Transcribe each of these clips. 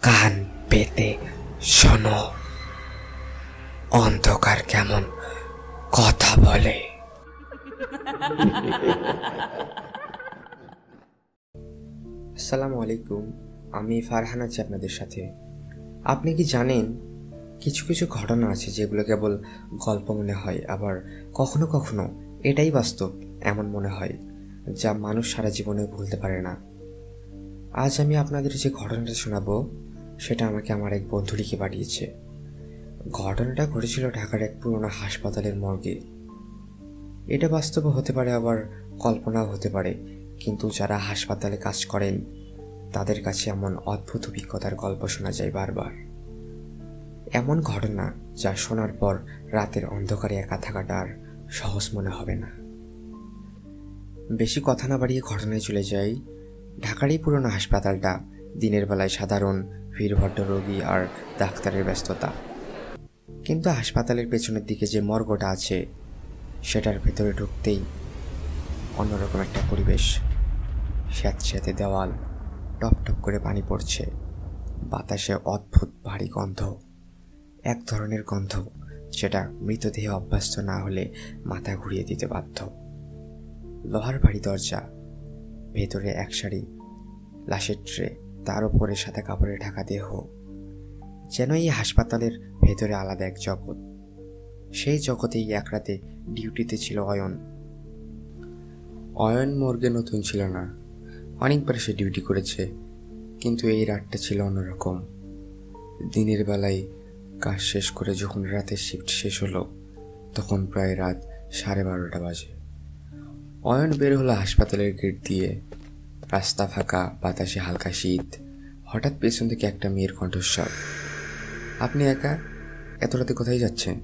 কান পেতে শোনো, অন্ধকার কেমন কথা বলে। আসসালামু আলাইকুম, আমি ফারহান আছি আপনাদের সাথে। আপনি কি জানেন, কিছু কিছু ঘটনা আছে যেগুলো কেবল গল্প মনে হয়, আবার কখনো কখনো এটাই বাস্তব এমন মনে হয়, যা মানুষ সারা জীবনে ভুলতে পারে না। আজ আমি আপনাদের যে ঘটনাটা শোনাবো সেটা আমাকে আমার এক বন্ধু লিখে পাঠিয়েছে। ঘটনাটা ঘটেছিল ঢাকার এক পুরোনো হাসপাতালের মর্গে। এটা বাস্তবও হতে পারে, আবার কল্পনাও হতে পারে, কিন্তু যারা হাসপাতালে কাজ করেন তাদের কাছে এমন অদ্ভুত অভিজ্ঞতার গল্প শোনা যায় বারবার। এমন ঘটনা যা শোনার পর রাতের অন্ধকারে একা থাকাটা আর সহজ মনে হবে না। বেশি কথা না বাড়িয়ে ঘটনায় চলে যাই। ঢাকার এই পুরোনো হাসপাতালটা দিনের বেলায় সাধারণ ভিড়ভট্ট রোগী আর ডাক্তারের ব্যস্ততা, কিন্তু হাসপাতালের পেছনের দিকে যে মর্গটা আছে সেটার ভেতরে ঢুকতেই অন্যরকম একটা পরিবেশ। স্যাঁতস্যাঁতে দেওয়াল, টপ টপ করে পানি পড়ছে, বাতাসে অদ্ভুত ভারী গন্ধ, এক ধরনের গন্ধ যেটা মৃতদেহে অভ্যস্ত না হলে মাথা ঘুরিয়ে দিতে বাধ্য। লোহার ভারী দরজা, ভেতরে এক সারি লাশের ট্রে, তার উপরে সাদা কাপড়ে ঢাকা দেহ, যেন এই হাসপাতালের ভেতরে আলাদা এক জগৎ। সেই জগতেই এক রাতে ডিউটিতে ছিল অয়ন। অয়ন মর্গে নতুন ছিল না, অনেকবার সে ডিউটি করেছে, কিন্তু এই রাতটা ছিল অন্যরকম। দিনের বেলায় কাজ শেষ করে যখন রাতের শিফট শেষ হলো তখন প্রায় রাত 12:30 বাজে। অয়ন বের হলো হাসপাতালের গেট দিয়ে। রাস্তা ফাঁকা, বাতাসে হালকা শীত। হঠাৎ পেছন থেকে একটা মেয়ের কণ্ঠস্বর, আপনি একা এত রাতে কোথায় যাচ্ছেন?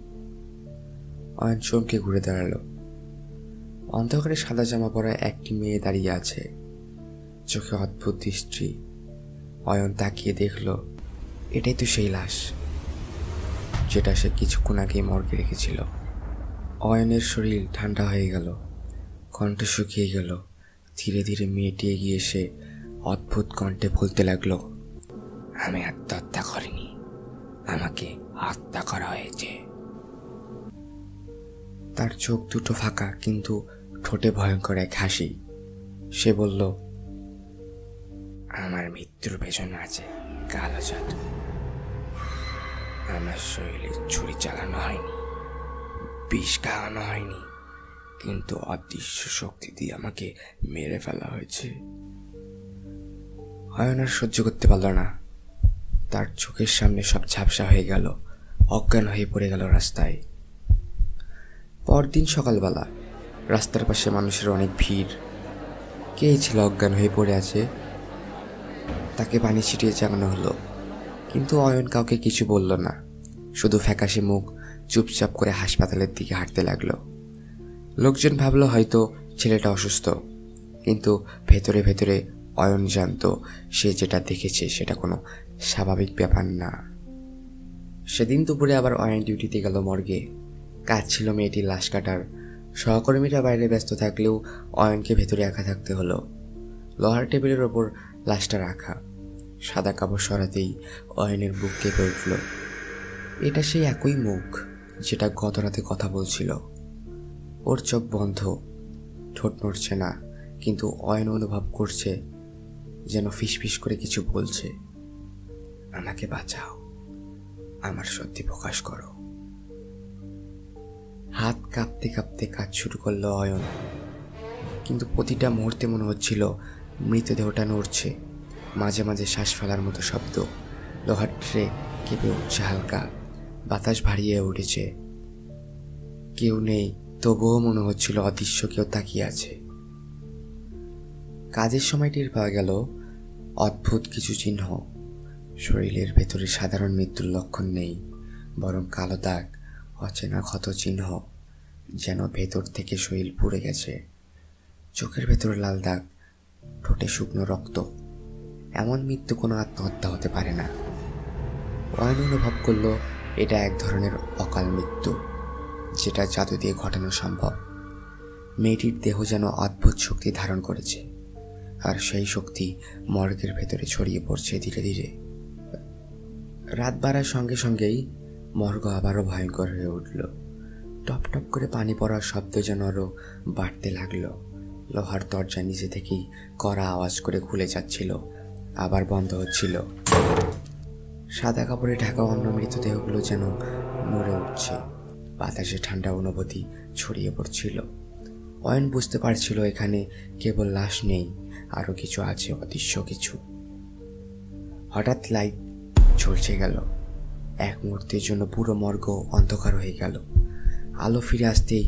অয়ন চমকে ঘুরে দাঁড়ালো। অন্ধকারে সাদা জামা পরা একটি মেয়ে দাঁড়িয়ে আছে, চোখে অদ্ভুত দৃষ্টি। অয়ন তাকিয়ে দেখল, এটাই তো সেই লাশ যেটা সে কিছুক্ষণ আগে মর্গে রেখেছিল। অয়নের শরীর ঠান্ডা হয়ে গেল, কণ্ঠ শুকিয়ে গেল। ধীরে ধীরে মেয়েটি এগিয়ে এসে অদ্ভুত কণ্ঠে বলতে লাগলো, আমি আত্মহত্যা করিনি, আমাকে হত্যা করা হয়েছে। তার চোখ দুটো ফাঁকা, কিন্তু ঠোঁটে ভয়ঙ্কর এক হাসি। সে বলল, আমার মৃত্যুর পেছনে আছে কালো জাদু। আমার শরীরে ছুরি চালানো হয়নি, বিষ খাওয়ানো হয়নি, কিন্তু অদৃশ্য শক্তি দিয়ে আমাকে মেরে ফেলা হয়েছে। অয়ন আর সহ্য করতে পারল না। তার চোখের সামনে সব ঝাপসা হয়ে গেল, অজ্ঞান হয়ে পড়ে গেল রাস্তায়। পরদিন সকালবেলা রাস্তার পাশে মানুষের অনেক ভিড়। কে ছিল অজ্ঞান হয়ে পড়ে আছে? তাকে পানি ছিটিয়ে জানানো হলো, কিন্তু অয়ন কাউকে কিছু বলল না। শুধু ফ্যাকাশে মুখ, চুপচাপ করে হাসপাতালের দিকে হাঁটতে লাগলো। লোকজন ভাবলো হয়তো ছেলেটা অসুস্থ, কিন্তু ভেতরে ভেতরে অয়ন জানতো সে যেটা দেখেছে সেটা কোনো স্বাভাবিক ব্যাপার না। সেদিন দুপুরে আবার অয়ন ডিউটিতে গেল মর্গে। কাজ ছিল মেয়েটির লাশ কাটার। সহকর্মীরা বাইরে ব্যস্ত থাকলেও অয়নকে ভেতরে একা থাকতে হলো। লোহার টেবিলের ওপর লাশটা রাখা, সাদা কাপড় সরাতেই অয়নের বুক কেঁপে উঠল। এটা সেই একই মুখ যেটা গত রাতে কথা বলছিল। ওর চোখ বন্ধ, ঠোঁট নড়ছে না, কিন্তু অয়ন অনুভব করছে যেন ফিসফিস করে কিছু বলছে, আমাকে বাঁচাও, আমার সত্যি প্রকাশ করো। হাত কাঁপতে কাঁপতে কাজ শুরু করলো অয়ন, কিন্তু প্রতিটা মুহূর্তে মনে হচ্ছিল মৃতদেহটা নড়ছে। মাঝে মাঝে শ্বাস ফেলার মতো শব্দ। লোহার ট্রে কেঁপে উঠছে হালকা, বাতাস ভারিয়ে উঠেছে। কেউ নেই, তবুও মনে হচ্ছিল অদৃশ্য কেউ তাকিয়ে আছে। কাজের সময় টের পাওয়া গেল অদ্ভুত কিছু চিহ্ন। শরীরের ভেতরে সাধারণ মৃত্যুর লক্ষণ নেই, বরং কালো দাগ, অচেনা ক্ষত চিহ্ন, যেন ভেতর থেকে শরীর পুড়ে গেছে। চোখের ভেতরে লাল দাগ, ঠোঁটে শুকনো রক্ত। এমন মৃত্যু কোনো আত্মহত্যা হতে পারে না। অয়ন অনুভব করল এটা এক ধরনের অকাল মৃত্যু, যেটা জাদু দিয়ে ঘটানো সম্ভব। মেয়েটির দেহ যেন অদ্ভুত শক্তি ধারণ করেছে, আর সেই শক্তি মর্গের ভেতরে ছড়িয়ে পড়ছে ধীরে ধীরে। রাত বাড়ার সঙ্গে সঙ্গেই মর্গ আবারও ভয়ঙ্কর হয়ে উঠল। টপ টপ করে পানি পড়ার শব্দ যেন আরও বাড়তে লাগলো। লোহার দরজা নিজে থেকেই কড়া আওয়াজ করে খুলে যাচ্ছিল, আবার বন্ধ হচ্ছিল। সাদা কাপড়ে ঢাকা অন্য মৃতদেহগুলো যেন নড়ে উঠছে। বাতাসে ঠান্ডা অনুভূতি ছড়িয়ে পড়ছিল। অয়ন বুঝতে পারছিল এখানে কেবল লাশ নেই, আরও কিছু আছে, অদৃশ্য কিছু। হঠাৎ লাইট ঝলসে গেল। এক মুহূর্তের জন্য পুরো মর্গ অন্ধকার হয়ে গেল। আলো ফিরে আসতেই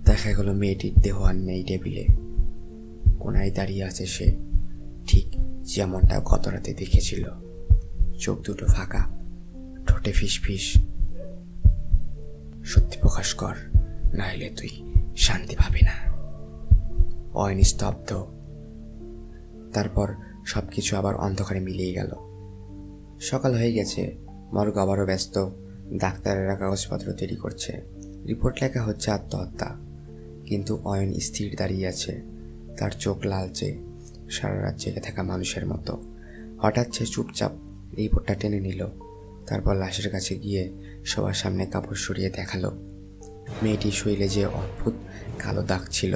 দেখা গেল মেয়েটির দেহ আর নেই টেবিলে। কোনায় দাঁড়িয়ে আছে সে, ঠিক যেমনটা গত রাতে দেখেছিল। চোখ দুটো ফাঁকা, ঠোঁটে ফিস ফিস। সত্যি প্রকাশ কর, নাইলে তুই শান্তি পাবি না। অয়ন স্তব্ধ। তারপর সবকিছু আবার অন্ধকারে মিলিয়ে গেল। সকাল হয়ে গেছে, মর্গ আবারও ব্যস্ত। ডাক্তারেরা কাগজপত্র তৈরি করছে, রিপোর্ট লেখা হচ্ছে আত্মহত্যা। কিন্তু অয়ন স্থির দাঁড়িয়ে আছে, তার চোখ লালচে, সারা রাত জেগে থাকা মানুষের মতো। হঠাৎ সে চুপচাপ রিপোর্টটা টেনে নিল। তারপর লাশের কাছে গিয়ে সবার সামনে কাপড় সরিয়ে দেখালো। মেয়েটির শরীরে যে অদ্ভুত কালো দাগ ছিল,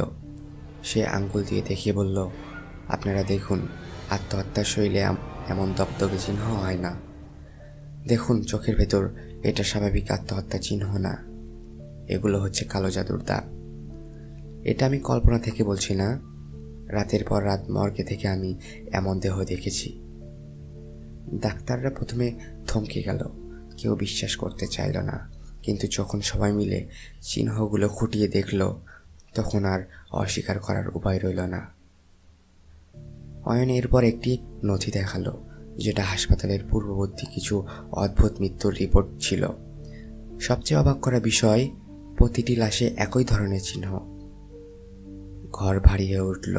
সে আঙ্গুল দিয়ে দেখিয়ে বলল, আপনারা দেখুন, আত্মহত্যার শরীরে এমন দপদপে চিহ্ন হয় না। দেখুন চোখের ভেতর, এটা স্বাভাবিক আত্মহত্যার চিহ্ন না, এগুলো হচ্ছে কালো জাদুর দাগ। এটা আমি কল্পনা থেকে বলছি না, রাতের পর রাত মর্গে থেকে আমি এমন দেহ দেখেছি। ডাক্তাররা প্রথমে থমকে গেল, কেউ বিশ্বাস করতে চাইল না। কিন্তু যখন সবাই মিলে চিহ্নগুলো খুঁটিয়ে দেখল, তখন আর অস্বীকার করার উপায় রইল না। অয়ন এরপর একটি নথি দেখালো, যেটা হাসপাতালের পূর্ববর্তী কিছু অদ্ভুত মৃত্যুর রিপোর্ট ছিল। সবচেয়ে অবাক করা বিষয়, প্রতিটি লাশে একই ধরনের চিহ্ন। ঘর ভারী হয়ে উঠল,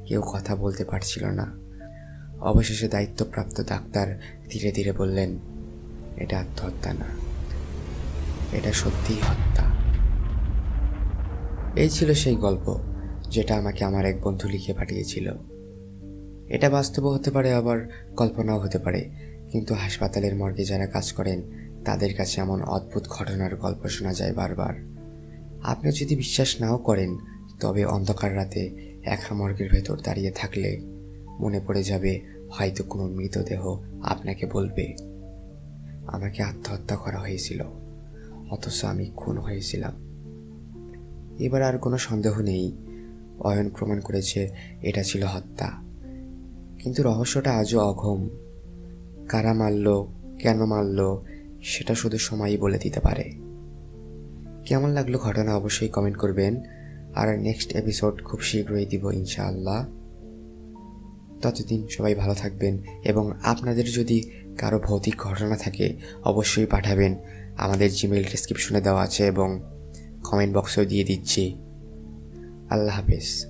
কেউ কথা বলতে পারছিল না। অবশেষে দায়িত্বপ্রাপ্ত ডাক্তার ধীরে ধীরে বললেন, এটা আত্মহত্যা না, এটা সত্যিই হত্যা। এই ছিল সেই গল্প, যেটা আমাকে আমার এক বন্ধু লিখে পাঠিয়েছিল। এটা বাস্তবও হতে পারে, আবার কল্পনাও হতে পারে, কিন্তু হাসপাতালের মর্গে যারা কাজ করেন তাদের কাছে এমন অদ্ভুত ঘটনার গল্প শোনা যায় বারবার। আপনি যদি বিশ্বাস নাও করেন, তবে অন্ধকার রাতে একা মর্গের ভেতর দাঁড়িয়ে থাকলে মনে পড়ে যাবে, হয়তো কোনো মৃতদেহ আপনাকে বলবে, আমাকে আত্মহত্যা করা হয়েছিল, অথচ আমি খুন হয়েছিলাম। এবার আর কোনো সন্দেহ নেই, অয়ন প্রমাণ করেছে এটা ছিল হত্যা। কিন্তু রহস্যটা আজও অঘম। কারা মারল, কেন মারল, সেটা শুধু সময়ই বলে দিতে পারে। কেমন লাগলো ঘটনা অবশ্যই কমেন্ট করবেন। আর নেক্সট এপিসোড খুব শীঘ্রই দিব ইনশাআল্লাহ। ততদিন সবাই ভালো থাকবেন, এবং আপনাদের যদি কারো ভৌতিক ঘটনা থাকে অবশ্যই পাঠাবেন। আমাদের জিমেইল ডেসক্রিপশনে দেওয়া আছে এবং কমেন্ট বক্সেও দিয়ে দিচ্ছি। আল্লাহ হাফেজ।